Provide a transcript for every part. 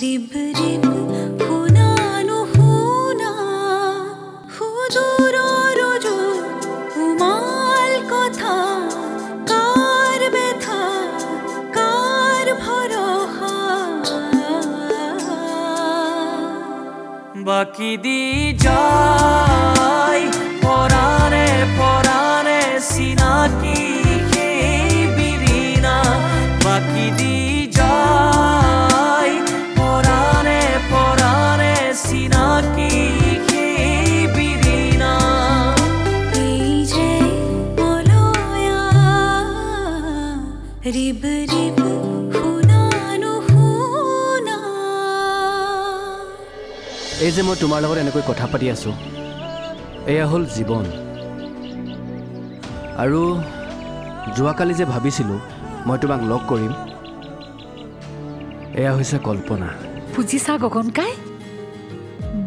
Rib rib हुना नुहुना हुदूर रोजो उमाल कथा कार बेथा कार भरोहा बाकी दी जाय पराने पराने सीना की बिरीना बाकी दी रिब रिब हुना नुहुना এই যে মই তোমাৰ লগত এনেকৈ কথা পাতি আছো এয়া হ'ল জীৱন আৰু যোৱাকালি যে ভাবিছিলোঁ মই তোমাক লগ কৰিম এয়া হৈছে কল্পনা বুজিছা গগনকাই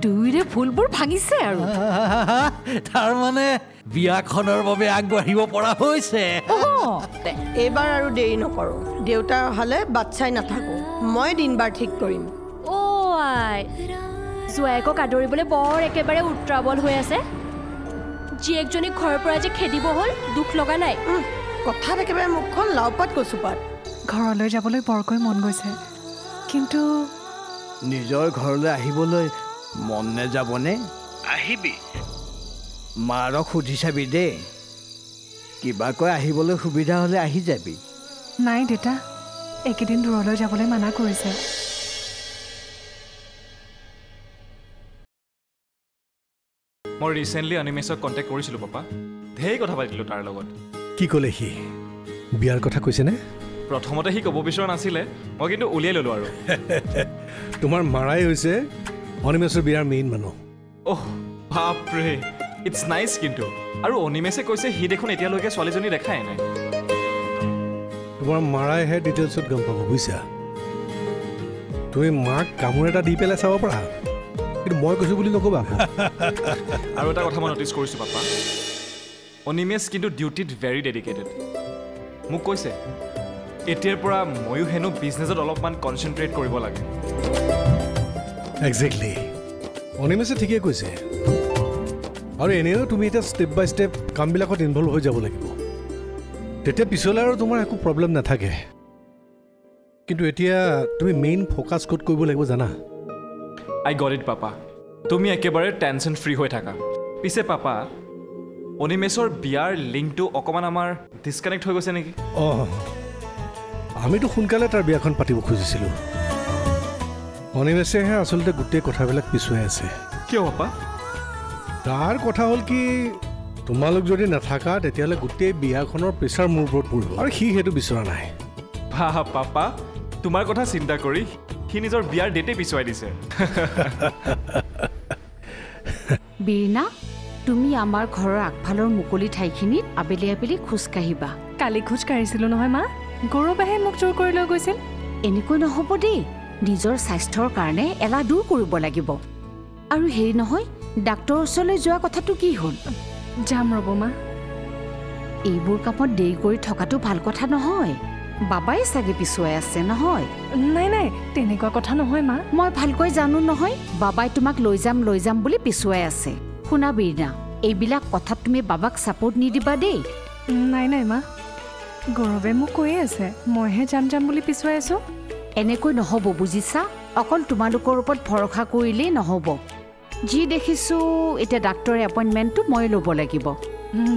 দুইৰে ফুলবোৰ ভাঙিছে আৰু তাৰ মানে বিয়াখনৰ বাবে আগবাঢ়িব পৰা হৈছে এবাৰ আৰু দেৰি নকৰো দেউতা হলে বাচ্চাই নাথাকো মই দিনবাৰ ঠিক কৰিম ও আই জুৱাইকক আদৰিবলৈ বৰ একেবাৰে উত্ৰাৱল হৈ আছে জীয়েকজনী ঘৰৰ পৰা যে খেদিব হ'ল দুখ লগা নাই কথাত একেবাৰে মুখখন লাওপাত কচুপাত ঘৰলৈ যাবলৈ বৰকৈ মন গৈছে কিন্তু নিজৰ ঘৰলৈ আহিবলৈ মন নেযাবনে আহিবি মাৰক সুধি চাবি দেই কিবাকৈ আহিবলৈ সুবিধা হ'লে আহি যাবি নাই দেউতা একেদিন দূৰলৈ যাবলৈ মানা কৰিছে মই ৰিচেণ্টলি অনিমেশক কণ্টেক্ট কৰিছিলোঁ পাপা ধেৰ কথা পাতিলোঁ তাৰ লগত কি ক'লে সি বিয়াৰ কথা কৈছেনে প্ৰথমতে সি ক'ব বিচৰা নাছিলে মই কিন্তু উলিয়াই ল'লোঁ আৰু তোমাৰ মাৰাই হৈছে অনিমেশৰ বিয়াৰ মেইন মানুহ অহ বাপৰে ইটছ নাইচ কিন্তু আৰু অনিমেশে কৈছে সি দেখোন এতিয়ালৈকে ছোৱালীজনী দেখাই নাই তোমাৰ মাৰাইহে ডিটেইলছত গম পাব বুজিছা তুমি মাক কামোৰ এটা দি পেলাই চাব পাৰা কিন্তু মই কৈছোঁ বুলি নক'বা আৰু এটা কথা মই ন'টিছ কৰিছোঁ পাপা অনিমেশ কিন্তু ডিউটিত ভেৰি ডেডিকেটেড মোক কৈছে এতিয়াৰ পৰা ময়ো হেনো বিজনেছত অলপমান কনচেনট্ৰেট কৰিব লাগে একজেক্টলি অনিমেশে ঠিকেই কৈছে আৰু এনেও তুমি এতিয়া ষ্টেপ বাই ষ্টেপ কামবিলাকত ইনভলভ হৈ যাব লাগিব তেতিয়া পিছলৈ আৰু তোমাৰ একো প্ৰব্লেম নাথাকে কিন্তু এতিয়া তুমি মেইন ফ'কাছ ক'ত কৰিব লাগিব জানা আই গট ইট পাপা তুমি একেবাৰে টেনশ্যন ফ্ৰী হৈ থাকা পিছে পাপা অনিমেশৰ বিয়াৰ লিংকটো অকণমান আমাৰ ডিছকানেক্ট হৈ গৈছে নেকি অঁ আমিতো সোনকালে তাৰ বিয়াখন পাতিব খুজিছিলোঁ অনিমেশেহে আচলতে গোটেই কথাবিলাক পিছুৱাই আছে কিয় পাপা তাৰ কথা হ'ল কি তোমালোক যদি নাথাকা তেতিয়াহ'লে গোটেই বিয়াখনৰ প্ৰেছাৰ মোৰ ওপৰত পৰিব আৰু সি সেইটো বিচৰা নাই বাহ পাপা তোমাৰ কথা চিন্তা কৰি সি নিজৰ বিয়াৰ ডেটে পিছুৱাই দিছে বীণা তুমি আমাৰ ঘৰৰ আগফালৰ মুকলি ঠাইখিনিত আবেলি আবেলি খোজকাঢ়িবা কালি খোজকাঢ়িছিলোঁ নহয় মা গৌৰৱেহে মোক জোৰ কৰি লৈ গৈছিল এনেকৈ নহ'ব দেই নিজৰ স্বাস্থ্যৰ কাৰণে এলাহ দূৰ কৰিব লাগিব আৰু হেৰি নহয় ডাক্তৰৰ ওচৰলৈ যোৱা কথাটো কি হ'ল যাম ৰ'ব মা এইবোৰ কামত দেৰি কৰি থকাটো ভাল কথা নহয় বাবাই চাগে পিছুৱাই আছে নহয় নাই নাই তেনেকুৱা কথা নহয় মা মই ভালকৈ জানো নহয় বাবাই তোমাক লৈ যাম বুলি পিছুৱাই আছে শুনা বীণা এইবিলাক কথাত তুমি বাবাক ছাপোৰ্ট নিদিবা দেই নাই নাই মা গৌৰৱে মোক কৈয়ে আছে মইহে যাম বুলি পিছুৱাই আছো এনেকৈ নহ'ব বুজিছা অকল তোমালোকৰ ওপৰত ভৰসা কৰিলেই নহ'ব যি দেখিছোঁ এতিয়া ডাক্তৰৰ এপইণ্টমেণ্টটো মই ল'ব লাগিব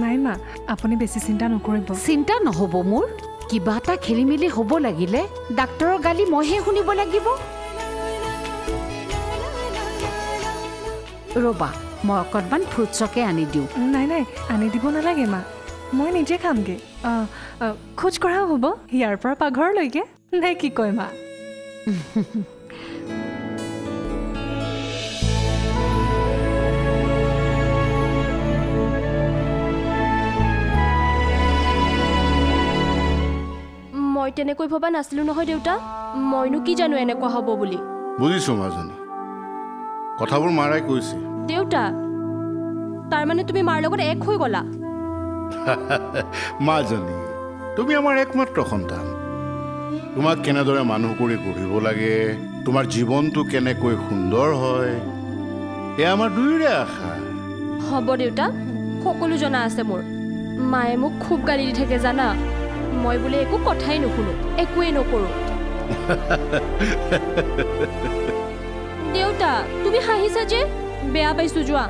নাই মা আপুনি বেছি চিন্তা নকৰিব চিন্তা নহ'ব মোৰ কিবা এটা খেলি মেলি হ'ব লাগিলে ডাক্তৰৰ গালি মইহে শুনিব লাগিব ৰ'বা মই অকণমান ফ্ৰুটছকে আনি দিওঁ নাই আনি দিব নালাগে মা মই নিজে খামগৈ খোজ কঢ়াও হ'ব ইয়াৰ পৰা পাকঘৰলৈকে নে কি কয় মা মই তেনেকৈ ভবা নাছিলোঁ নহয় দেউতা মইনো কি জানো এনেকুৱা হ'ব বুলি বুজিছোঁ মাজনী কথাবোৰ মাৰাই কৈছে দেউতা তাৰমানে তুমি মাৰ লগত এক হৈ গ'লা মাজনী তুমি আমাৰ একমাত্ৰ সন্তান তোমাক কেনেদৰে মানুহ কৰি গঢ়িব লাগে তোমাৰ জীৱনটো কেনেকৈ সুন্দৰ হয় এয়া আমাৰ দুয়োৰে আশা। হ'ব দেউতা, সকলো জনা আছে মোৰ। মায়ে মোক খুব গালি দি থাকে জানা, মই বোলে একো কথাই নুশুনো, একোৱেই নকৰোঁ। দেউতা তুমি হাঁহিছা যে, বেয়া পাইছো যোৱা।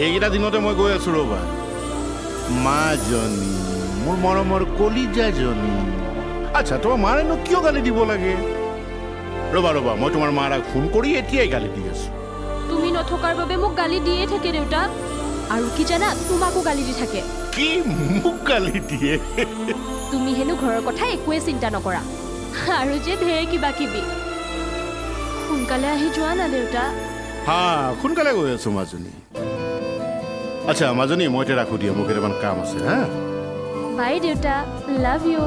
এইকেইটা দিনতে মই গৈ আছো ৰ'বা। মাজনী, মোৰ মৰমৰ কলিজাজনী। আচ্ছা, তোমাৰ মাৰেনো কিয় গালি দিব লাগে? ৰ'বা ৰ'বা, মই তোমাৰ মাৰাক ফোন কৰি এতিয়াই গালি দি আছো। তুমি নথকাৰ বাবে মোক গালি দিয়ে থাকে দেউতা, আৰু কি জানা, তোমাকো গালি দি থাকে। কি মোক গালি দিয়ে? তুমি হেনো ঘৰৰ কথা একোৱে চিন্তা নকৰা, আৰু যে ঢেৰ কিবা কিবি। সোনকালে আহি যোৱা না দেউতা। হা, সোনকালে গৈ আছো মাজনী। আচ্ছা মাজনী, মই এতিয়া ৰাখো দিয়া, মোৰ কেইটামান কাম আছে। হা, বাই দেউতা, লাভ ইউ।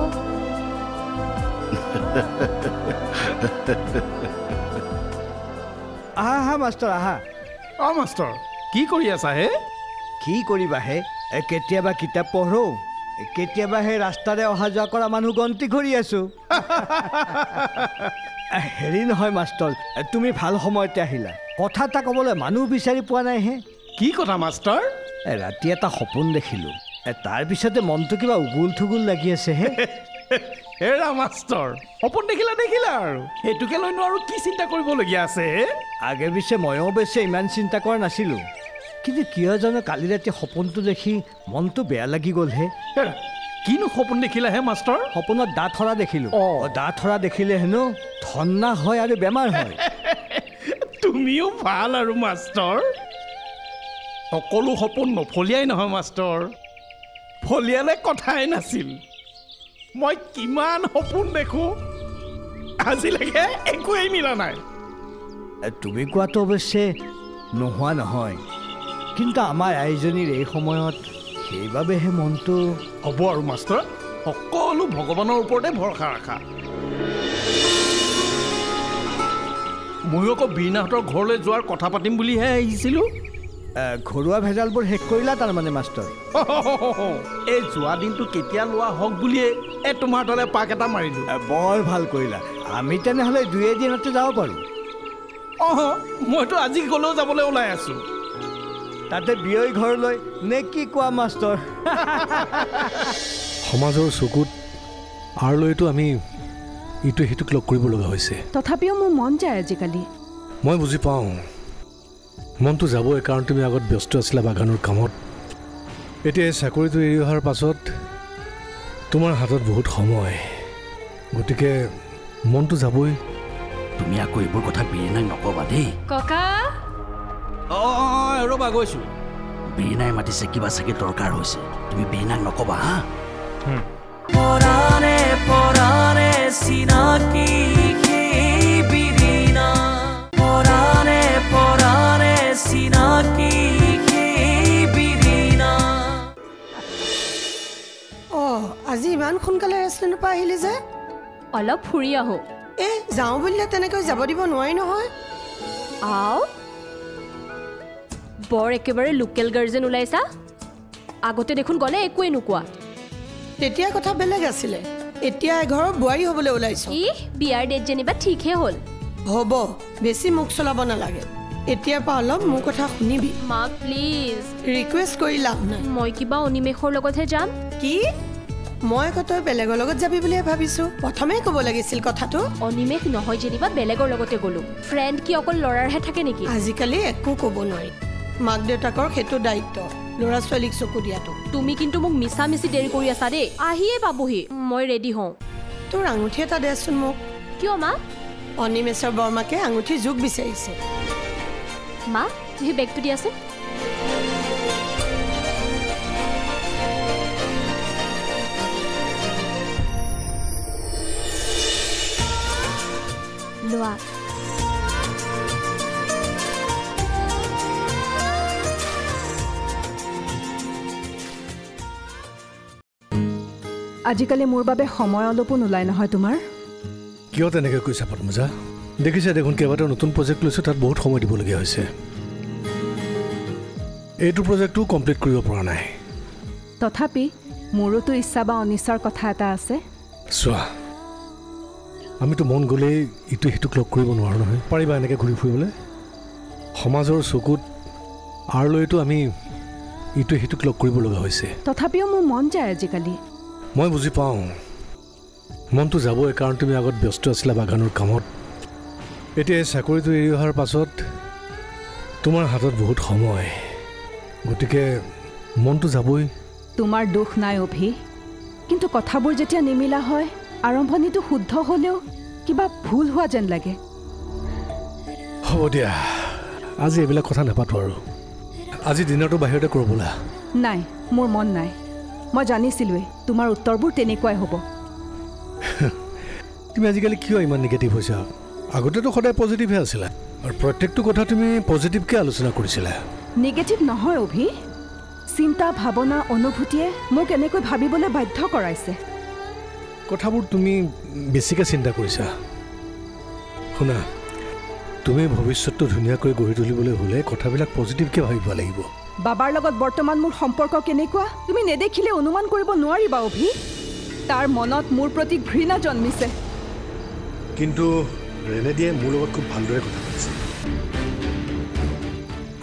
আহা মাষ্টৰ আহা। মাষ্টৰ কি কৰি আছা হে? কি কৰিবা হে, কেতিয়াবা কিতাপ পঢ়ো, কেতিয়াবা সেই ৰাস্তাৰে অহা যোৱা কৰা মানুহ গন্তি কৰি আছো। হেৰি নহয় মাষ্টৰ, তুমি ভাল সময়তে আহিলা। কথা এটা ক'বলৈ মানুহ বিচাৰি পোৱা নাই হে। কি কথা মাষ্টৰ? ৰাতি এটা সপোন দেখিলো, তাৰপিছতে মনটো কিবা উগুল থুগুল লাগি আছে হে। এৰা মাষ্টৰ, সপোন দেখিলা আৰু সেইটোকে লৈনো আৰু কি চিন্তা কৰিবলগীয়া আছে? আগে পিছে ময়ো বেছি ইমান চিন্তা কৰা নাছিলো, কিন্তু কিয় জানো কালি ৰাতি সপোনটো দেখি মনটো বেয়া লাগি গ'ল হে। কিনো সপোন দেখিলা হে মাষ্টৰ? সপোনত দাঁত সৰা দেখিলো। দাঁত সৰা দেখিলে হেনো ধন্না হয় আৰু বেমাৰ হয়। তুমিও ভাল আৰু মাষ্টৰ। সকলো সপোন নফলিয়াই নহয় মাষ্টৰ, ফলিয়ালে কথাই নাছিল। মই কিমান সপোন দেখো, আজিলৈকে একোৱেই মিলা নাই। তুমি কোৱাটো অৱশ্যে নোহোৱা নহয়, কিন্তু আমাৰ আইজনীৰ এই সময়ত সেইবাবেহে মনটো। হ'ব আৰু মাষ্টৰ, সকলো ভগৱানৰ ওপৰতে ভৰসা ৰাখা। ময়ো আকৌ বীণাহঁতৰ ঘৰলৈ যোৱাৰ কথা পাতিম বুলিহে আহিছিলোঁ। ঘৰুৱা ভেজালবোৰ শেষ কৰিলা তাৰমানে মাষ্টৰ? এই যোৱা দিনটো কেতিয়া লোৱা হওক বুলিয়ে তোমাৰ তালৈ পাক এটা মাৰিলোঁ। বৰ ভাল কৰিলা, আমি তেনেহ'লে দুই এদিনতে যাব পাৰোঁ। মইতো আজি গ'লেও যাবলৈ ওলাই আছোঁ। তাতে বিয়ৈ ঘৰলৈ নে কি কোৱা মাষ্টৰ? সমাজৰ চকুত আৰ লৈতো আমি ইটো সিটোক লগ কৰিব লগা হৈছে। তথাপিও মোৰ মন যায় আজিকালি। মই বুজি পাওঁ, মনটো যাবই, কাৰণ তুমি আগত ব্যস্ত আছিলা বাগানৰ কামত। এতিয়া এই চাকৰিটো এৰি অহাৰ পাছত তোমাৰ হাতত বহুত সময়, গতিকে মনটো যাবই। তুমি আকৌ এইবোৰ কথা বীৰেনাক নকবা দেই। ককা ৰ'বা, গৈছো। বীৰেনাই মাতিছে, কিবা চাগে দৰকাৰ হৈছে। তুমি বীৰেনাক নকবা হা। পৰাণে পৰাণে চিনাকি বিৰিণা, পৰাণে পৰাণে চিনাকি বিৰিণা। আজি ইমান সোনকালে ৰেষ্টুৰেণ্টৰ পৰা আহিলি যে? অলপ ফুৰি আহোঁ। যাওঁ বুলিলে তেনেকৈ যাব দিব নোৱাৰি নহয়। আও, বৰ একেবাৰে লোকেল গাৰ্ল যেন ওলাইছা। আগতে দেখোন গ'লে একোৱেই নোকোৱা। তেতিয়া কথা বেলেগ আছিলে, এতিয়া এঘৰৰ বোৱাৰী হ'বলৈ ওলাইছো। বিয়াৰ ডেট যেনিবা ঠিকহে হ'ল। হ'ব, বেছি মুখ চলাব নালাগে। এতিয়াৰ পৰা অলপ মোৰ কথা শুনিবি। মা প্লিজ, ৰিকুৱেষ্ট কৰি লাভ নাই। মই কিবা অনিমেষৰ লগতহে যাম। কি? মই আকৌ তই বেলেগৰ লগত যাবি বুলিয়ে ভাবিছো। প্ৰথমে ক'ব লাগিছিল কথাটো। অনিমেষ নহয় যেনিবা, বেলেগৰ লগতে গ'লো। ফ্ৰেণ্ড কি অকল ল'ৰাৰহে থাকে নেকি? আজিকালি একো ক'ব নোৱাৰি, মাক দেউতাকৰ সেইটো দায়িত্ব, ল'ৰা ছোৱালীক চকু দিয়াটো। তুমি কিন্তু মোক মিছা মিছি দেৰি কৰি আছা দেই। আহিয়ে পাবহি, মই ৰেডি হওঁ। তোৰ আঙুঠি এটা দেচোন মোক। কিয় মা? অনিমেষৰ বৰমাকে আঙুঠি যোগ বিচাৰিছে। মা, সেই বেগটো দিয়াচোন। লোৱা। আজিকালি মোৰ বাবে সময় অলপো নোলায় নহয় তোমাৰ। কিয় তেনেকৈ কৈছা পদ্মজা? দেখিছা দেখোন কেইবাটাও নতুন প্ৰজেক্ট লৈছোঁ, তাত বহুত সময় দিবলগীয়া হৈছে। এইটো প্ৰজেক্টটো কমপ্লিট কৰিব পৰা নাই। তথাপি মোৰোতো ইচ্ছা বা অনিচ্ছাৰ কথা এটা আছে। চোৱা, আমিতো মন গ'লেই ইটো সিটোক লগ কৰিব নোৱাৰোঁ নহয়। পাৰিবা এনেকৈ ঘূৰি ফুৰিবলৈ? সমাজৰ চকুত আৰ লৈতো আমি ইটো সিটোক লগ কৰিব লগা হৈছে। তথাপিও মোৰ মন যায় আজিকালি। মই বুজি পাওঁ মনটো যাবই, কাৰণ তুমি আগত ব্যস্ত আছিলা বাগানৰ কামত। এতিয়া এই চাকৰিটো এৰি অহাৰ পাছত তোমাৰ হাতত বহুত সময়, গতিকে মনটো যাবই। তোমাৰ দুখ নাই অভি, কিন্তু কথাবোৰ যেতিয়া নিমিলা হয় আৰম্ভণিটো শুদ্ধ হ'লেও কিবা ভুল হোৱা যেন লাগে। হ'ব দিয়া, আজি এইবিলাক কথা নাপাতো আৰু। আজি দিনৰটো বাহিৰতে কৰোঁ বোলা। নাই, মোৰ মন নাই। মই জানিছিলোঁৱেই তোমাৰ উত্তৰবোৰ তেনেকুৱাই হ'ব। তুমি আজিকালি কিয় ইমান নিগেটিভ হৈছা? আগতেতো সদায় পজিটিভহে আছিলা, আৰু প্ৰত্যেকটো কথা তুমি পজিটিভকৈ আলোচনা কৰিছিলা। নিগেটিভ নহয় অভি, চিন্তা ভাৱনা অনুভূতিয়ে মোক এনেকৈ ভাবিবলৈ বাধ্য কৰাইছে। কথাবোৰ তুমি বেছিকৈ চিন্তা কৰিছা। শুনা, তুমি ভৱিষ্যতটো ধুনীয়াকৈ গঢ়ি তুলিবলৈ হ'লে কথাবিলাক পজিটিভকৈ ভাবিব লাগিব। বাবাৰ লগত বৰ্তমান মোৰ সম্পৰ্ক কেনেকুৱা তুমি নেদেখিলে অনুমান কৰিব নোৱাৰিবা অভি। তাৰ মনত মোৰ প্ৰতি ঘৃণা জন্মিছে। কিন্তু ৰেনেডিয়ে মোৰ লগত খুব ভালদৰে কথা পাতিছে।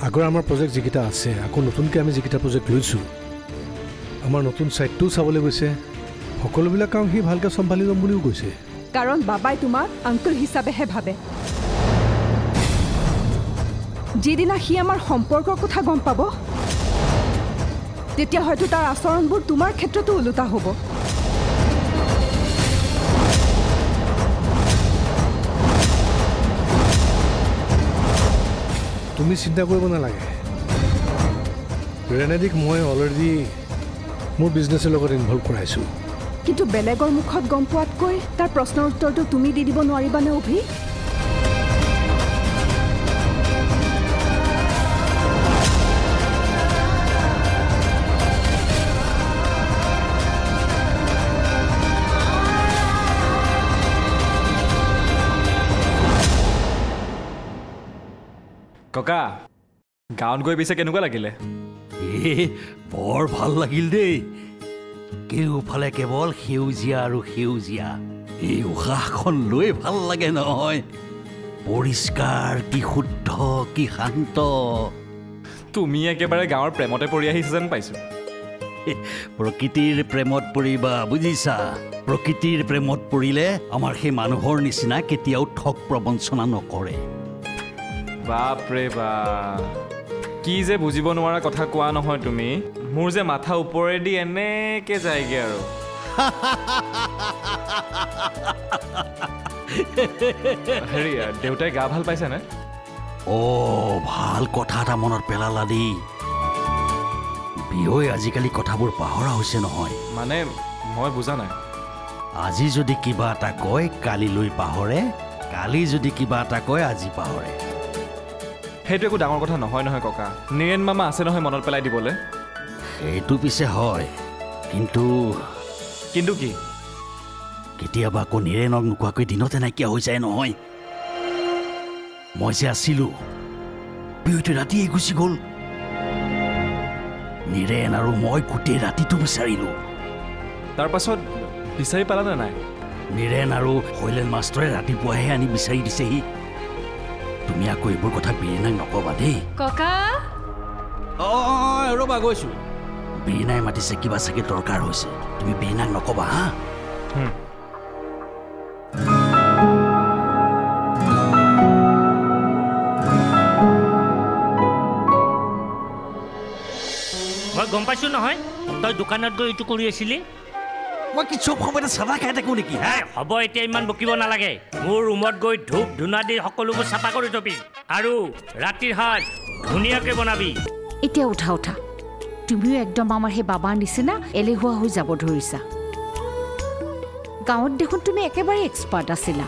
আগৰ আমাৰ প্ৰজেক্ট যিকেইটা আছে, আকৌ নতুনকৈ আমি যিকেইটা প্ৰজেক্ট লৈছোঁ, আমাৰ নতুন ছাইটটোও চাবলৈ গৈছে। সকলোবিলাক কাম সি ভালকৈ চম্ভালি ল'ম বুলিও কৈছে। কাৰণ বাবাই তোমাক আংকুল হিচাপেহে ভাবে। যিদিনা সি আমাৰ সম্পৰ্কৰ কথা গম পাব, তেতিয়া হয়তো তাৰ আচৰণবোৰ তোমাৰ ক্ষেত্ৰতো ওলোটা হ'ব। তুমি চিন্তা কৰিব নালাগে। ৰেনেডিক মই অলৰেডি মোৰ বিজনেছৰ লগত ইনভলভ কৰাইছোঁ। কিন্তু বেলেগৰ মুখত গম পোৱাতকৈ তাৰ প্ৰশ্নৰ উত্তৰটো তুমি দি দিব নোৱাৰিবানে অভি? ককা, গাঁৱত গৈ পিছে কেনেকুৱা লাগিলে? বৰ ভাল লাগিল দেই। কেওফালে কেৱল সেউজীয়া আৰু সেউজীয়া। এই উশাহখন লৈ ভাল লাগে নহয়। পৰিষ্কাৰ, কি শুদ্ধ, কি শান্ত। তুমি একেবাৰে গাঁৱৰ প্ৰেমতে পৰি আহিছা যেন পাইছোঁ। প্ৰকৃতিৰ প্ৰেমত পৰিবা, বুজিছা? প্ৰকৃতিৰ প্ৰেমত পৰিলে আমাৰ সেই মানুহৰ নিচিনা কেতিয়াও ঠগ প্ৰবঞ্চনা নকৰে। বাপৰে বাপ, কি যে বুজিব নোৱাৰা কথা কোৱা নহয় তুমি। মোৰ যে মাথা ওপৰেদি এনেকে যায়গে আৰু। হেৰি, দেউতাই গা ভাল পাইছেনে? ভাল কথা এটা মনত পেলালা দেই। বিয়ৈ আজিকালি কথাবোৰ পাহৰা হৈছে নহয়। মানে মই বুজা নাই। আজি যদি কিবা এটা কয় কালিলৈ পাহৰে, কালি যদি কিবা এটা কয় আজি পাহৰে। সেইটো একো ডাঙৰ কথা নহয় নহয় ককা। নীৰেণ মামা আছে নহয় মনত পেলাই দিবলৈ। সেইটো পিছে হয়, কিন্তু কিন্তু কি? কেতিয়াবা আকৌ নীৰেণক নোকোৱাকৈ দিনতে নাইকিয়া হৈ যায় নহয়। মই যে আছিলোঁ, বিহুটো ৰাতিয়ে গুচি গ'ল। নীৰেণ আৰু মই গোটেই ৰাতিটো বিচাৰিলোঁ। তাৰ পাছত বিচাৰি পালানে নাই? নীৰেণ আৰু শৈলেন মাষ্টৰে ৰাতিপুৱাহে আনি বিচাৰি দিছেহি। তুমি আকৌ এইবোৰ কথা বীৰেণাক নকবা দেই। ককা ৰ'বা, গৈছোঁ। বীৰেণাই মাতিছে, কিবা চাগে দৰকাৰ হৈছে। তুমি বীৰেণাক নকবা হা? মই গম পাইছোঁ নহয়, তই দোকানত গৈ এইটো কৰি আছিলি। মই কি চব সময়তে চাদা খাই থাকোঁ নেকি? হ'ব, এতিয়া ইমান বকিব নালাগে। মোৰ ৰুমত গৈ ধূপ ধূনা দি সকলোবোৰ চাফা কৰি থবি, আৰু ৰাতিৰ সাজ ধুনীয়াকৈ বনাবি। এতিয়া উঠা উঠা, তুমিও একদম আমাৰ সেই বাবাৰ নিচিনা এলেহুৱা হৈ যাব ধৰিছা। গাঁৱত দেখোন তুমি একেবাৰে এক্সপাৰ্ট আছিলা।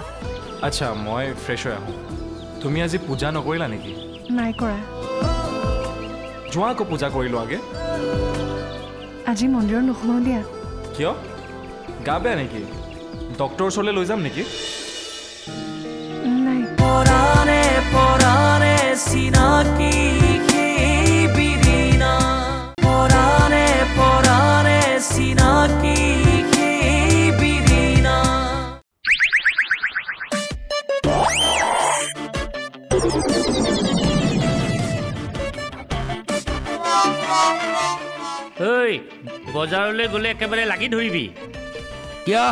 আচ্ছা, মই ফ্ৰেছ হৈ আহোঁ। তুমি আজি পূজা নকৰিলা নেকি? নাই কৰা। যোৱা আকৌ পূজা কৰিলোঁ আগে। আজি মন্দিৰত নোসোমাওঁ দিয়া। কিয়? গা বেয়া নেকি? ডক্টৰৰ ওচৰলৈ লৈ যাম নেকি? নাই। পৰাণে পৰাণে চিনাকি বিৰিণা, পৰাণে পৰাণে চিনাকি বিৰিণা। বজাৰলৈ গ'লে একেবাৰে লাগি ধৰিবি কিয়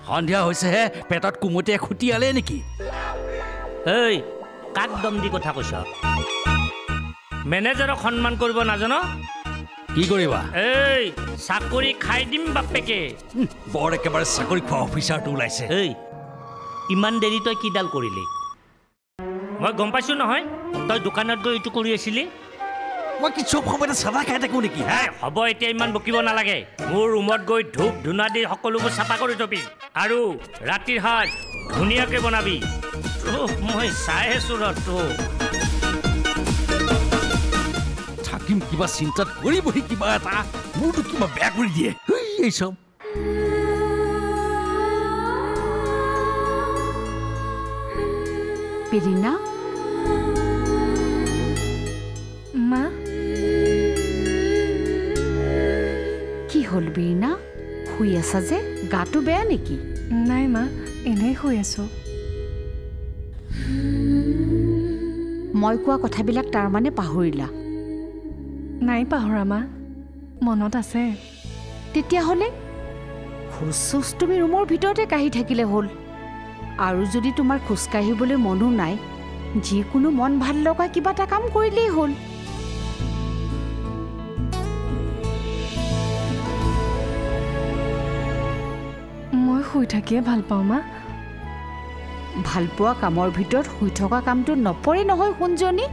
সন্ধিয়া হৈছেহে পেটত কুমটিয়ে খুটিয়ালে নেকি এই কাক দম দি কথা কৈছ মেনেজাৰক সন্মান কৰিব নাজান কি কৰিবা এই চাকৰি খাই দিম বাপেকে বৰ একেবাৰে চাকৰি খোৱা অফিচাৰটো ওলাইছে এই ইমান দেৰি তই কিডাল কৰিলি মই গম পাইছোঁ নহয় তই দোকানত গৈ এইটো কৰি আছিলি মই কি চব সময়তে চাদা খাই থাকোঁ নেকি হ'ব এতিয়া ইমান বকিব নালাগে মোৰ ৰুমত গৈ ধূপ ধূনা দি সকলোবোৰ চাফা কৰি থবি আৰু ৰাতিৰ সাজ ধুনীয়াকৈ বনাবি মই চাই আছোঁ ৰতো থাকিম কিবা চিন্তাত কৰিবহি কিবা এটা মোৰতো কিবা বেয়া কৰি দিয়ে এই চব পেৰিনা মা কি হ'ল বিৰিনা শুই আছা যে গাটো বেয়া নেকি নাই মা এনেই শুই আছোঁ মই কোৱা কথাবিলাক তাৰমানে পাহৰিলা নাই পাহৰা মা মনত আছে তেতিয়াহ'লে খোজ চোজ তুমি ৰুমৰ ভিতৰতে কাঢ়ি থাকিলে হ'ল আৰু যদি তোমাৰ খোজকাঢ়িবলৈ মনো নাই যিকোনো মন ভাল লগা কিবা এটা কাম কৰিলেই হ'ল মই শুই থাকিয়ে ভাল পাওঁ মা ভালপোৱা কামৰ ভিতৰত শুই থকা কামটো নপৰে নহয় সোণজনী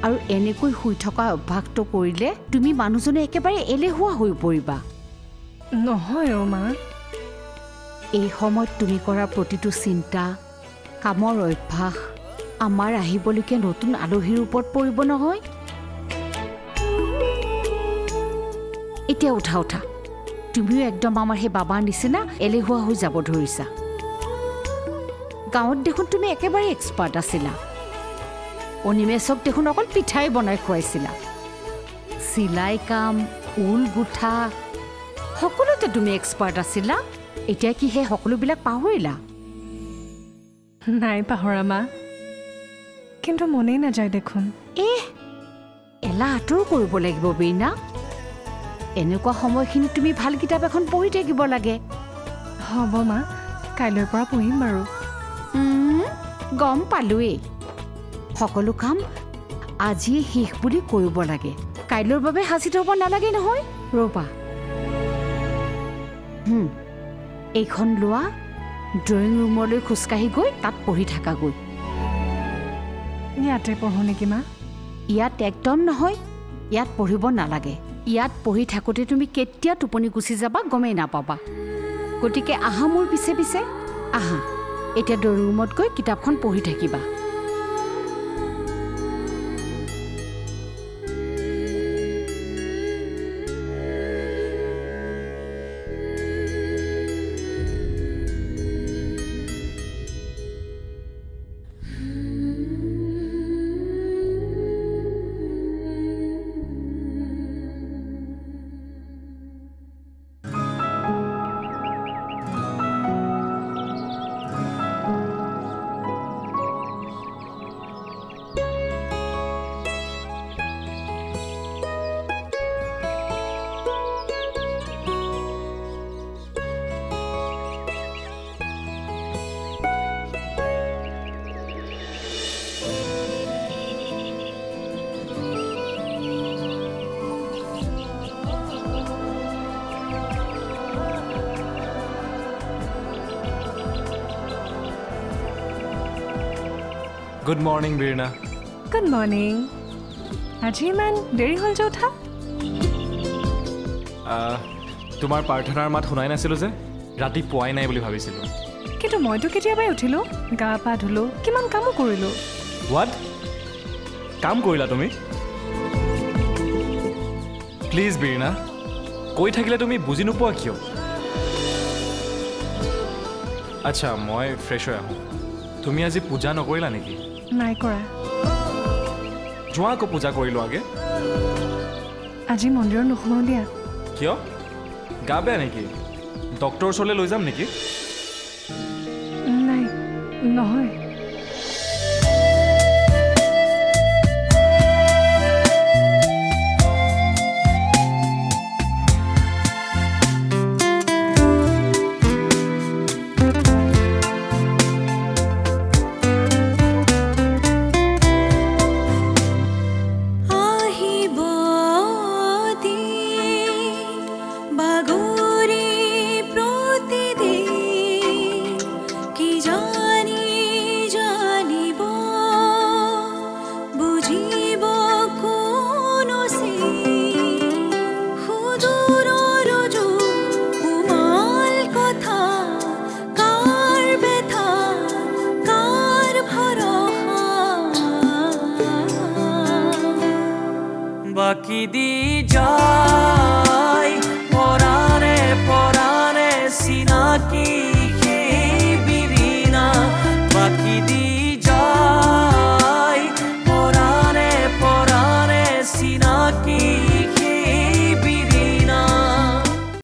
আৰু এনেকৈ শুই থকা অভ্যাসটো কৰিলে তুমি মানুহজনে একেবাৰে এলেহুৱা হৈ পৰিবা নহয় অ' মা এই সময়ত তুমি কৰা প্ৰতিটো চিন্তা কামৰ অভ্যাস আমাৰ আহিবলগীয়া নতুন আলহীৰ ওপৰত পৰিব নহয় এতিয়া উঠা উঠা তুমিও একদম আমাৰ সেই বাবাৰ নিচিনা এলেহুৱা হৈ যাব ধৰিছা গাঁৱত দেখোন তুমি একেবাৰে এক্সপাৰ্ট আছিলা অনিমেশক দেখোন অকল পিঠাই বনাই খুৱাইছিলা চিলাই কাম ঊল গুঠা সকলোতে তুমি এক্সপাৰ্ট আছিলা এতিয়া কি সেই সকলোবিলাক পাহৰিলা নাই পাহৰা মা কিন্তু মনেই নাযায় দেখোন এলাহ আঁতৰ কৰিব লাগিব বীণা এনেকুৱা সময়খিনি তুমি ভাল কিতাপ এখন পঢ়ি থাকিব লাগে হ'ব মা কাইলৈৰ পৰা পঢ়িম বাৰু গম পালোৱেই সকলো কাম আজিয়ে শেষ বুলি কৰিব লাগে কাইলৈৰ বাবে সাঁচি থ'ব নালাগে নহয় ৰ'বা এইখন লোৱা ড্ৰয়িং ৰুমলৈ খোজকাঢ়ি গৈ তাত পঢ়ি থাকাগৈ ইয়াতে পঢ়ো নেকি মা ইয়াত একদম নহয় ইয়াত পঢ়িব নালাগে ইয়াত পঢ়ি থাকোঁতে তুমি কেতিয়া টোপনি গুচি যাবা গমেই নাপাবা গতিকে আহা মোৰ পিছে পিছে আহা এতিয়া ড্ৰয়িং ৰুমত গৈ কিতাপখন পঢ়ি থাকিবা গুড মৰ্ণিং বীৰনা গুড মৰ্ণিং আজি ইমান দেৰি হ'ল যে উঠা তোমাৰ প্ৰাৰ্থনাৰ মাত শুনাই নাছিলোঁ যে ৰাতি পোৱাই নাই বুলি ভাবিছিলোঁ কিন্তু মইতো কেতিয়াবাই উঠিলোঁ গা পা ধুলোঁ কিমান কামো কৰিলোঁ হোৱাট কাম কৰিলা তুমি প্লিজ বীৰনা কৈ থাকিলে তুমি বুজি নোপোৱা কিয় আচ্ছা মই ফ্ৰেছ হৈ আহোঁ তুমি আজি পূজা নকৰিলা নেকি নাই কৰা যোৱা আকৌ পূজা কৰিলোঁ আগে আজি মন্দিৰত নোসোমাওঁ দিয়া কিয় গা বেয়া নেকি ডক্টৰৰ ওচৰলৈ লৈ যাম নেকি নাই নহয় দি যা